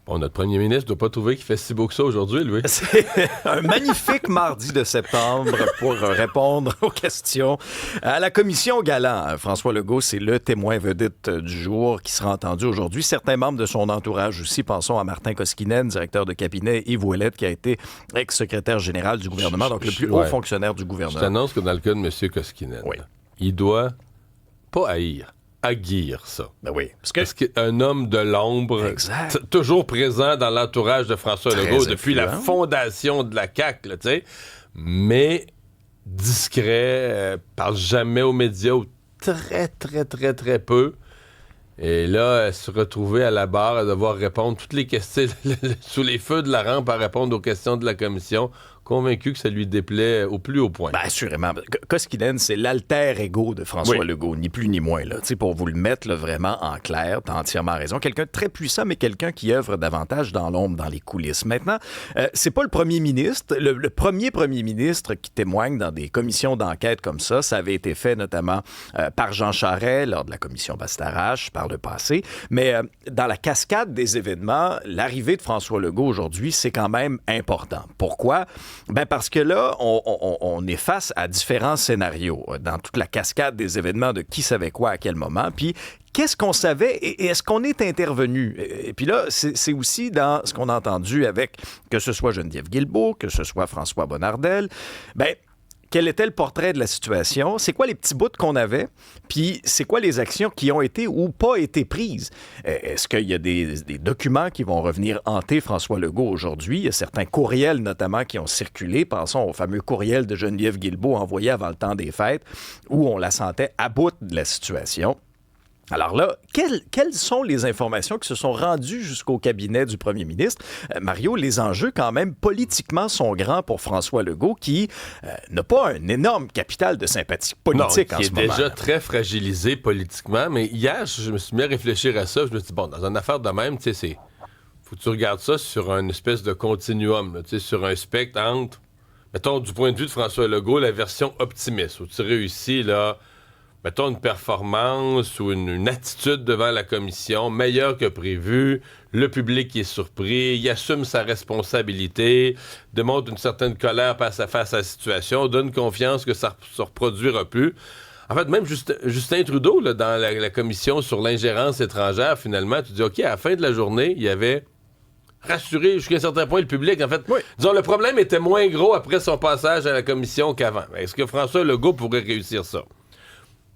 Bon, notre premier ministre ne doit pas trouver qu'il fait si beau que ça aujourd'hui, lui. C'est un magnifique mardi de septembre pour répondre aux questions. À la commission Galant, François Legault, c'est le témoin vedette du jour qui sera entendu aujourd'hui. Certains membres de son entourage aussi, pensons à Martin Koskinen, directeur de cabinet, Yves Ouellet, qui a été ex-secrétaire général du gouvernement, donc le plus haut fonctionnaire du gouvernement. Je t'annonce que dans le cas de M. Koskinen, il doit pas haïr. Aguirre ça. Ben oui. Parce qu'un homme de l'ombre, toujours présent dans l'entourage de François Legault depuis la fondation de la CAQ, tu sais, mais discret, parle jamais aux médias ou très, très, très, très peu. Et là, se retrouver à la barre à devoir répondre toutes les questions sous les feux de la rampe à répondre aux questions de la commission. Convaincu que ça lui déplaît au plus haut point. Bien, assurément. Koskinen, c'est l'alter ego de François Legault, ni plus ni moins. Là. Pour vous le mettre là, vraiment en clair, t'as entièrement raison. Quelqu'un de très puissant, mais quelqu'un qui œuvre davantage dans l'ombre, dans les coulisses. Maintenant, c'est pas le premier ministre. Le premier ministre qui témoigne dans des commissions d'enquête comme ça avait été fait notamment par Jean Charest lors de la commission Bastarache par le passé. Mais dans la cascade des événements, l'arrivée de François Legault aujourd'hui, c'est quand même important. Pourquoi? Ben parce que là, on est face à différents scénarios dans toute la cascade des événements de qui savait quoi à quel moment. Puis, qu'est-ce qu'on savait et est-ce qu'on est intervenu? Et puis là, c'est aussi dans ce qu'on a entendu avec, que ce soit Geneviève Guilbeault, que ce soit François Bonnardel, ben quel était le portrait de la situation? C'est quoi les petits bouts qu'on avait? Puis c'est quoi les actions qui ont été ou pas été prises? Est-ce qu'il y a des documents qui vont revenir hanter François Legault aujourd'hui? Il y a certains courriels notamment qui ont circulé. Pensons au fameux courriel de Geneviève Guilbeault envoyé avant le temps des fêtes où on la sentait à bout de la situation. Alors là, quelles sont les informations qui se sont rendues jusqu'au cabinet du premier ministre? Mario, les enjeux quand même politiquement sont grands pour François Legault qui n'a pas un énorme capital de sympathie politique en ce moment. Qui est déjà très fragilisé politiquement, mais hier, je me suis mis à réfléchir à ça. Je me suis dit, bon, dans une affaire de même, tu sais, faut que tu regardes ça sur une espèce de continuum, tu sais, sur un spectre entre, mettons, du point de vue de François Legault, la version optimiste, où tu réussis, là, mettons, une performance ou une attitude devant la commission meilleure que prévu, le public est surpris, il assume sa responsabilité, démontre une certaine colère face à la situation, donne confiance que ça ne se reproduira plus. En fait, même Justin Trudeau, là, dans la commission sur l'ingérence étrangère, finalement, tu dis, OK, à la fin de la journée, il y avait rassuré jusqu'à un certain point le public. En fait, disons, le problème était moins gros après son passage à la commission qu'avant. Est-ce que François Legault pourrait réussir ça?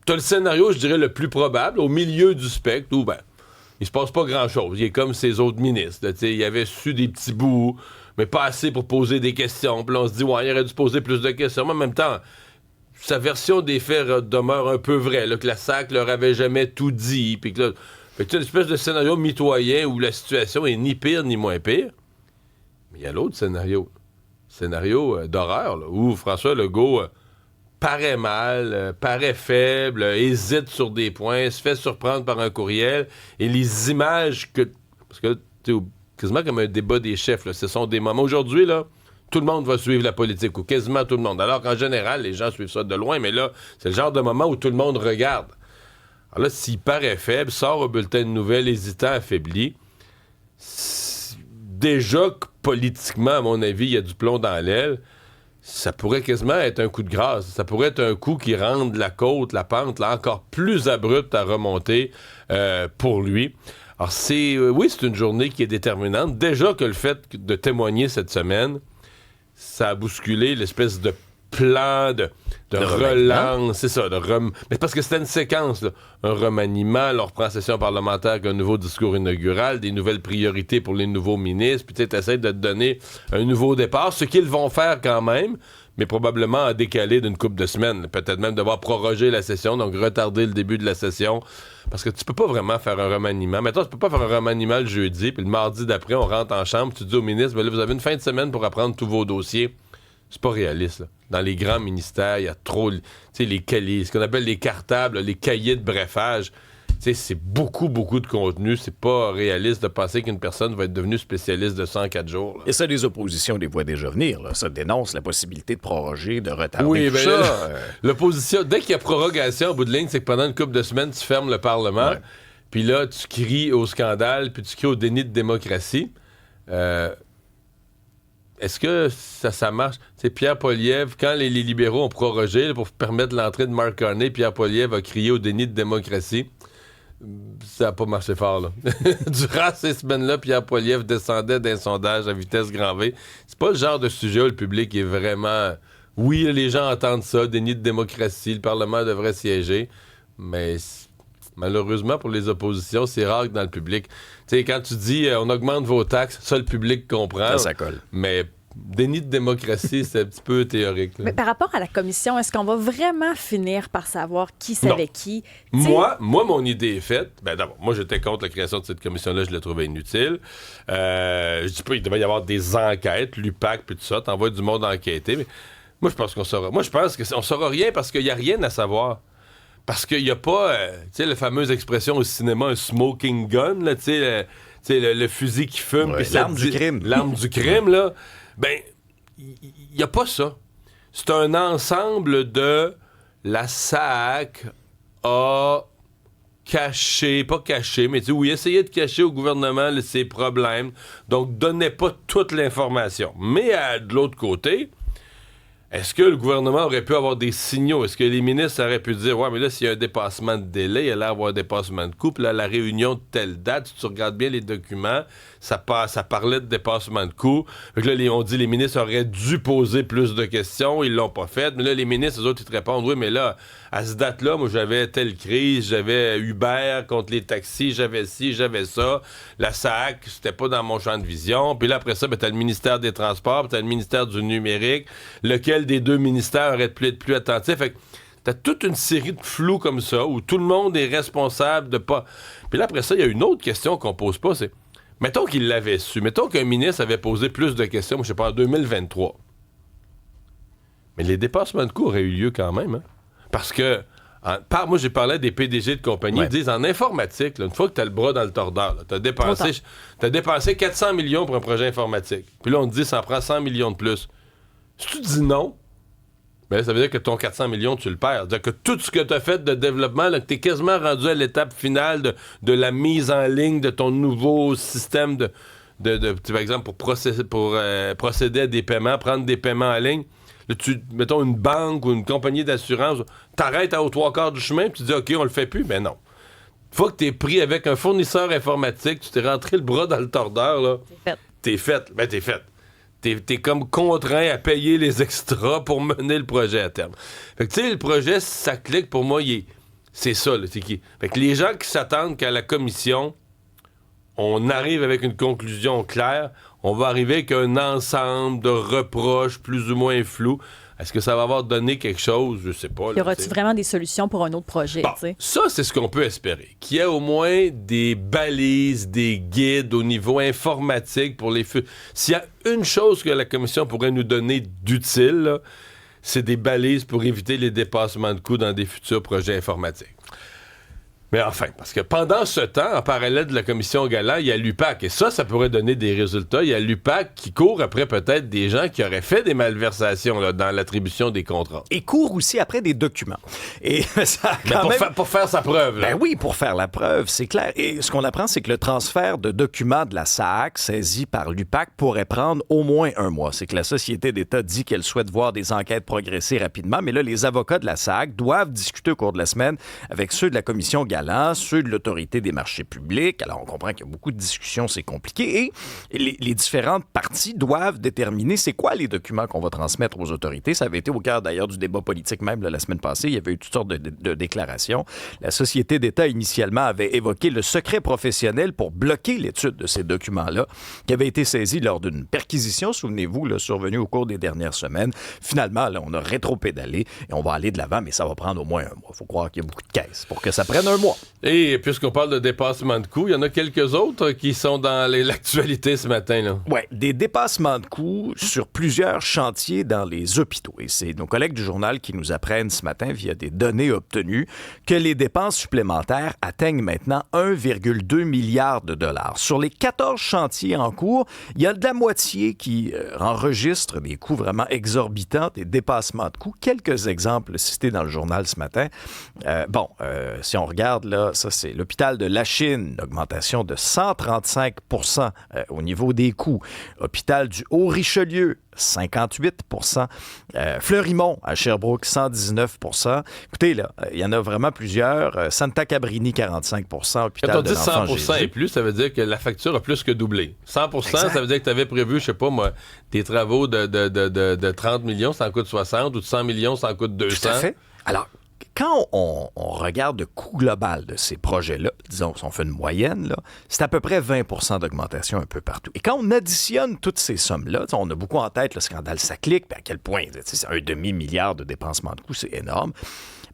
T'as le scénario, je dirais, le plus probable, au milieu du spectre, où, ben, il se passe pas grand-chose. Il est comme ses autres ministres. Il avait su des petits bouts, mais pas assez pour poser des questions. Puis là, on se dit, ouais, il aurait dû poser plus de questions. Mais en même temps, sa version des faits demeure un peu vraie, là, que la SAC leur avait jamais tout dit. Puis que là, fait que une espèce de scénario mitoyen où la situation est ni pire ni moins pire. Mais il y a l'autre scénario. Scénario d'horreur, là, où François Legault paraît mal, paraît faible, hésite sur des points, se fait surprendre par un courriel, et les images que... Parce que, tu sais, quasiment comme un débat des chefs, là, ce sont des moments... Aujourd'hui, là, tout le monde va suivre la politique, ou quasiment tout le monde. Alors qu'en général, les gens suivent ça de loin, mais là, c'est le genre de moment où tout le monde regarde. Alors là, s'il paraît faible, sort au bulletin de nouvelles, hésitant, affaibli, déjà que politiquement, à mon avis, il y a du plomb dans l'aile. Ça pourrait quasiment être un coup de grâce. Ça pourrait être un coup qui rende la côte, la pente, là, encore plus abrupte à remonter pour lui. Alors, oui, c'est une journée qui est déterminante. Déjà que le fait de témoigner cette semaine, ça a bousculé l'espèce de plan de relance. C'est ça, mais parce que c'était une séquence, là. Un remaniement, là, on reprend la session parlementaire avec un nouveau discours inaugural, des nouvelles priorités pour les nouveaux ministres, puis tu essaies de te donner un nouveau départ, ce qu'ils vont faire quand même, mais probablement à décaler d'une couple de semaines. Peut-être même devoir proroger la session, donc retarder le début de la session, parce que tu peux pas vraiment faire un remaniement. Maintenant, tu peux pas faire un remaniement le jeudi, puis le mardi d'après, on rentre en chambre, tu dis au ministre, ben là, vous avez une fin de semaine pour apprendre tous vos dossiers. C'est pas réaliste, là. Dans les grands ministères, il y a trop, tu sais, ce qu'on appelle les cartables, les cahiers de brefage. Tu sais, c'est beaucoup, beaucoup de contenu. C'est pas réaliste de penser qu'une personne va être devenue spécialiste de 104 jours. Là. Et ça, les oppositions les voient déjà venir. Là. Ça dénonce la possibilité de proroger, de retarder tout ça. L'opposition, dès qu'il y a prorogation, au bout de ligne, c'est que pendant une couple de semaines, tu fermes le Parlement. Ouais. puis là, tu cries au scandale, puis tu cries au déni de démocratie. Est-ce que ça marche? C'est Pierre Poilievre, quand les libéraux ont prorogé là, pour permettre l'entrée de Mark Carney, Pierre Poilievre a crié au déni de démocratie. Ça n'a pas marché fort, là. Durant ces semaines-là, Pierre Poilievre descendait d'un sondage à vitesse grand V. C'est pas le genre de sujet où le public est vraiment... Oui, les gens entendent ça, déni de démocratie, le Parlement devrait siéger, mais malheureusement pour les oppositions, c'est rare que dans le public. Tu sais, quand tu dis on augmente vos taxes, ça le public comprend. Ça colle. Mais déni de démocratie, c'est un petit peu théorique. Là. Mais par rapport à la commission, est-ce qu'on va vraiment finir par savoir qui savait qui? Moi, mon idée est faite. Ben d'abord, moi, j'étais contre la création de cette commission-là. Je la trouvais inutile. Je dis pas qu'il devait y avoir des enquêtes, l'UPAC, puis tout ça. T'envoies du monde enquêter. Mais moi, je pense qu'on saura. Moi, je pense qu'on saura rien parce qu'il n'y a rien à savoir. Parce qu'il n'y a pas, tu sais, la fameuse expression au cinéma, un smoking gun, là, tu sais, le fusil qui fume. Ouais, l'arme du crime. L'arme du crime, là. Ben, il n'y a pas ça. C'est un ensemble de la SAC a caché, pas caché, mais oui, essayer de cacher au gouvernement ses problèmes. Donc, donnait pas toute l'information. Mais de l'autre côté, est-ce que le gouvernement aurait pu avoir des signaux? Est-ce que les ministres auraient pu dire « Ouais, mais là, s'il y a un dépassement de délai, il y a l'air d'avoir un dépassement de coût, puis là, la réunion de telle date, si tu regardes bien les documents, ça parlait de dépassement de coût. » Fait que là, on dit les ministres auraient dû poser plus de questions, ils l'ont pas fait. Mais là, les ministres, eux autres, ils te répondent « Oui, mais là, à cette date-là, moi, j'avais telle crise, j'avais Uber contre les taxis, j'avais ci, j'avais ça. La SAC, c'était pas dans mon champ de vision. Puis là, après ça, ben, t'as le ministère des Transports, puis t'as le ministère du Numérique, lequel des deux ministères aurait pu être plus attentif. Fait que t'as toute une série de flous comme ça, où tout le monde est responsable de pas... Puis là, après ça, il y a une autre question qu'on pose pas, c'est... Mettons qu'il l'avait su. Mettons qu'un ministre avait posé plus de questions, moi, je sais pas, en 2023. Mais les dépassements de coûts auraient eu lieu quand même, hein? Parce que, moi, j'ai parlé des PDG de compagnie, ils disent en informatique, là, une fois que tu as le bras dans le tordeur, tu as dépensé 400 millions pour un projet informatique. Puis là, on te dit ça en prend 100 millions de plus. Si tu dis non, ben là, ça veut dire que ton 400 millions, tu le perds. C'est-à-dire que tout ce que tu as fait de développement, là, que tu es quasiment rendu à l'étape finale de la mise en ligne de ton nouveau système par exemple, pour procéder à des paiements, prendre des paiements en ligne. Là, mettons une banque ou une compagnie d'assurance, t'arrêtes aux 3/4 du chemin, puis tu dis OK, on le fait plus. Ben non. Une fois que t'es pris avec un fournisseur informatique, tu t'es rentré le bras dans le tordeur, là. T'es fait. Ben t'es fait. T'es comme contraint à payer les extras pour mener le projet à terme. Fait que tu sais, le projet, ça clique, pour moi, c'est ça, là. Fait que les gens qui s'attendent qu'à la commission, on arrive avec une conclusion claire, on va arriver avec un ensemble de reproches plus ou moins flous. Est-ce que ça va avoir donné quelque chose? Je sais pas. Y aura-t-il vraiment des solutions pour un autre projet? Bon, ça, c'est ce qu'on peut espérer. Qu'il y ait au moins des balises, des guides au niveau informatique pour les... S'il y a une chose que la Commission pourrait nous donner d'utile, là, c'est des balises pour éviter les dépassements de coûts dans des futurs projets informatiques. Mais enfin, parce que pendant ce temps, en parallèle de la commission Galland, il y a l'UPAC. Et ça pourrait donner des résultats. Il y a l'UPAC qui court après peut-être des gens qui auraient fait des malversations là, dans l'attribution des contrats. Et court aussi après des documents. Et ça pour faire sa preuve. Là. Ben oui, pour faire la preuve, c'est clair. Et ce qu'on apprend, c'est que le transfert de documents de la SAC saisis par l'UPAC pourrait prendre au moins 1 mois. C'est que la Société d'État dit qu'elle souhaite voir des enquêtes progresser rapidement. Mais là, les avocats de la SAC doivent discuter au cours de la semaine avec ceux de la commission Galland, ceux de l'Autorité des marchés publics. Alors, on comprend qu'il y a beaucoup de discussions, c'est compliqué. Et les différentes parties doivent déterminer c'est quoi les documents qu'on va transmettre aux autorités. Ça avait été au cœur, d'ailleurs, du débat politique même la semaine passée. Il y avait eu toutes sortes de déclarations. La Société d'État, initialement, avait évoqué le secret professionnel pour bloquer l'étude de ces documents-là, qui avait été saisi lors d'une perquisition, souvenez-vous, là, survenue au cours des dernières semaines. Finalement, là, on a rétro-pédalé et on va aller de l'avant, mais ça va prendre au moins 1 mois. Il faut croire qu'il y a beaucoup de caisses pour que ça prenne 1 mois. Et puisqu'on parle de dépassement de coûts, il y en a quelques autres qui sont dans l'actualité ce matin. Oui, des dépassements de coûts sur plusieurs chantiers dans les hôpitaux. Et c'est nos collègues du journal qui nous apprennent ce matin, via des données obtenues, que les dépenses supplémentaires atteignent maintenant 1,2 milliard de dollars. Sur les 14 chantiers en cours, il y a de la moitié qui enregistre des coûts vraiment exorbitants, des dépassements de coûts. Quelques exemples cités dans le journal ce matin. Si on regarde regarde, là, ça, c'est l'hôpital de Lachine, une augmentation de 135 au niveau des coûts. Hôpital du Haut-Richelieu, 58 Fleurimont, à Sherbrooke, 119 Écoutez, là, il y en a vraiment plusieurs. Santa Cabrini, 45 hôpital Quand on de dit l'Enfant 100% Jésus. et plus, ça veut dire que la facture a plus que doublé. 100%, Exact. ça veut dire que tu avais prévu, je sais pas moi, des travaux de 30 millions, ça en coûte 60, ou de 100 millions, ça en coûte 200. Tout à fait. Alors, quand on regarde le coût global de ces projets-là, disons, si on fait une moyenne, là, c'est à peu près 20 d'augmentation un peu partout. Et quand on additionne toutes ces sommes-là, on a beaucoup en tête le scandale Saclic, puis à quel point c'est un demi-milliard de dépassement de coûts, c'est énorme.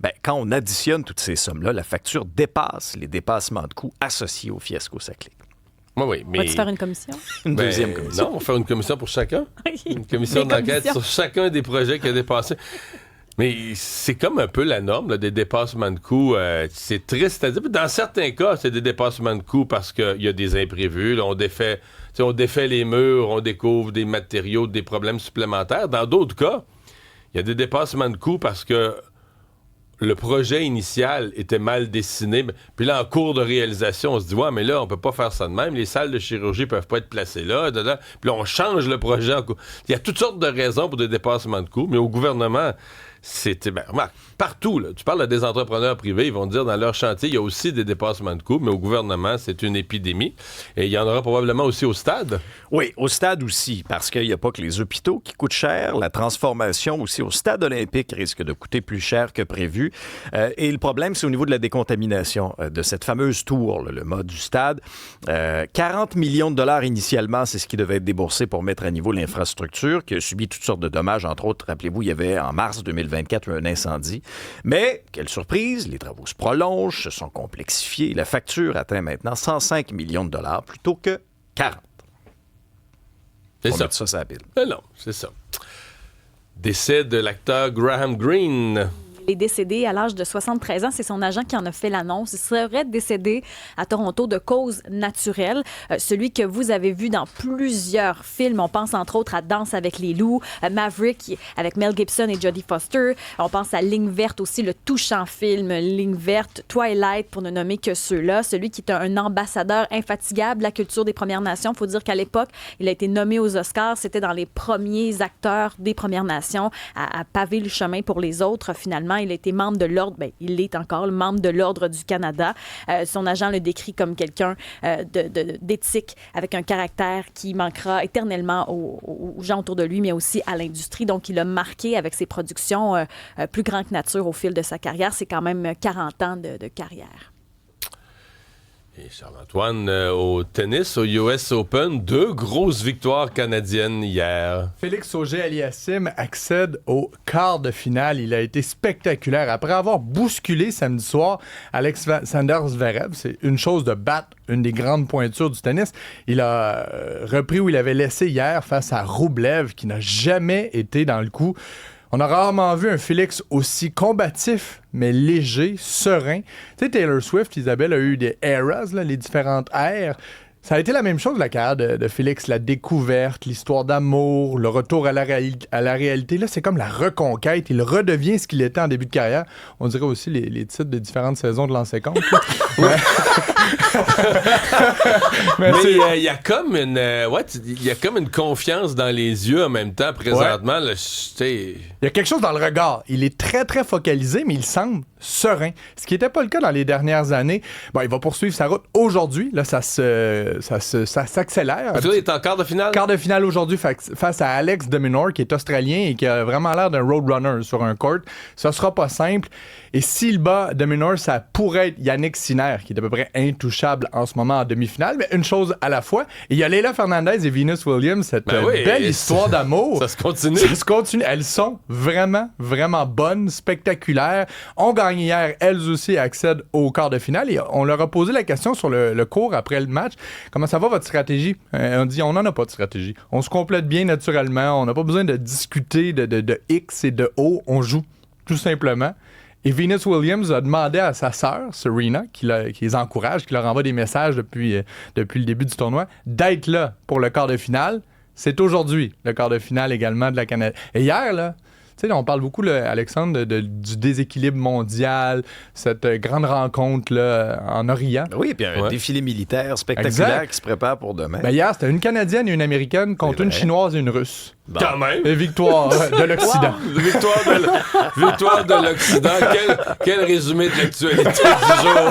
Bien, quand on additionne toutes ces sommes-là, la facture dépasse les dépassements de coûts associés au fiasco Saclic. Oui, mais... Vas-tu faire une commission? Une deuxième commission. Non, on va faire une commission pour chacun. Une commission Des d'enquête commissions. sur chacun des projets qui a dépassé. Mais c'est comme un peu la norme là, des dépassements de coûts. C'est triste à dire. Dans certains cas, c'est des dépassements de coûts parce qu'il y a des imprévus. Là, on défait les murs, on découvre des matériaux, des problèmes supplémentaires. Dans d'autres cas, il y a des dépassements de coûts parce que le projet initial était mal dessiné. Puis là, en cours de réalisation, on se dit « Ouais, mais là, on peut pas faire ça de même. Les salles de chirurgie peuvent pas être placées là. » Puis là, on change le projet en cours. Il y a toutes sortes de raisons pour des dépassements de coûts, mais au gouvernement... remarque, partout, là, tu parles à des entrepreneurs privés, ils vont te dire dans leur chantier, il y a aussi des dépassements de coûts, mais au gouvernement, c'est une épidémie. Et il y en aura probablement aussi au stade. Oui, au stade aussi, parce qu'il n'y a pas que les hôpitaux qui coûtent cher. La transformation aussi au stade olympique risque de coûter plus cher que prévu. Et le problème, c'est au niveau de la décontamination de cette fameuse tour, là, le mât du stade. 40 millions de dollars initialement, c'est ce qui devait être déboursé pour mettre à niveau l'infrastructure, qui a subi toutes sortes de dommages. Entre autres, rappelez-vous, il y avait en mars 2024 un incendie. Mais, quelle surprise, les travaux se prolongent, se sont complexifiés. La facture atteint maintenant 105 millions de dollars plutôt que 40. C'est On ça. met ça sur la pile. Non, c'est ça. Décès de l'acteur Graham Greene. Il est décédé à l'âge de 73 ans. C'est son agent qui en a fait l'annonce. Il serait décédé à Toronto de cause naturelle. Celui que vous avez vu dans plusieurs films. On pense entre autres à Danse avec les loups, Maverick avec Mel Gibson et Jodie Foster. On pense à Ligne verte aussi, le touchant film Ligne verte, Twilight, pour ne nommer que ceux-là. Celui qui est un ambassadeur infatigable de la culture des Premières Nations. Il faut dire qu'à l'époque, il a été nommé aux Oscars. C'était dans les premiers acteurs des Premières Nations à paver le chemin pour les autres. Finalement, il a été membre de l'Ordre, il l'est encore, le membre de l'Ordre du Canada. Son agent le décrit comme quelqu'un d'éthique, avec un caractère qui manquera éternellement aux gens autour de lui, mais aussi à l'industrie. Donc, il a marqué avec ses productions plus grand que nature au fil de sa carrière. C'est quand même 40 ans de carrière. Et Charles-Antoine, au tennis, au US Open, 2 grosses victoires canadiennes hier. Félix Auger-Aliassime accède au quart de finale. Il a été spectaculaire. Après avoir bousculé samedi soir Alexander Zverev, c'est une chose de battre une des grandes pointures du tennis. Il a repris où il avait laissé hier face à Rublev, qui n'a jamais été dans le coup. On a rarement vu un Félix aussi combatif, mais léger, serein. Tu sais, Taylor Swift, Isabelle, a eu des eras, là, les différentes ères. Ça a été la même chose, la carrière de Félix, la découverte, l'histoire d'amour, le retour à la réalité. Là, c'est comme la reconquête. Il redevient ce qu'il était en début de carrière. On dirait aussi les titres de différentes saisons de l'ancien compte. Mais il y a comme une confiance dans les yeux en même temps, présentement. Là, il y a quelque chose dans le regard. Il est très, très focalisé, mais il semble serein. Ce qui n'était pas le cas dans les dernières années. Bon, il va poursuivre sa route aujourd'hui. Là, ça s'accélère. Parce que là, il est en quart de finale. Quart de finale aujourd'hui face à Alex de Minaur, qui est australien et qui a vraiment l'air d'un roadrunner sur un court. Ça sera pas simple. Et s'il bat de Minaur, ça pourrait être Yannick Sinner, qui est à peu près intouchable en ce moment en demi-finale. Mais une chose à la fois. Et il y a Leila Fernandez et Venus Williams, cette belle histoire d'amour. Ça se continue. Ça se continue. Elles sont vraiment, vraiment bonnes, spectaculaires. On gagne hier. Elles aussi accèdent au quart de finale. Et on leur a posé la question sur le court après le match. Comment ça va votre stratégie? On dit, on n'en a pas de stratégie. On se complète bien naturellement. On n'a pas besoin de discuter de X et de O. On joue, tout simplement. Et Venus Williams a demandé à sa sœur, Serena, qui les encourage, qui leur envoie des messages depuis le début du tournoi, d'être là pour le quart de finale. C'est aujourd'hui le quart de finale également de la Canada. Et hier, là, sais, là, on parle beaucoup, là, Alexandre, du déséquilibre mondial, cette grande rencontre là, en Orient. Oui, puis un défilé militaire spectaculaire qui se prépare pour demain. Ben, hier, c'était une Canadienne et une Américaine contre une Chinoise et une Russe. Bon. Quand même. Et victoire de l'Occident. Victoire de l'Occident. Quel résumé de l'actualité du jour.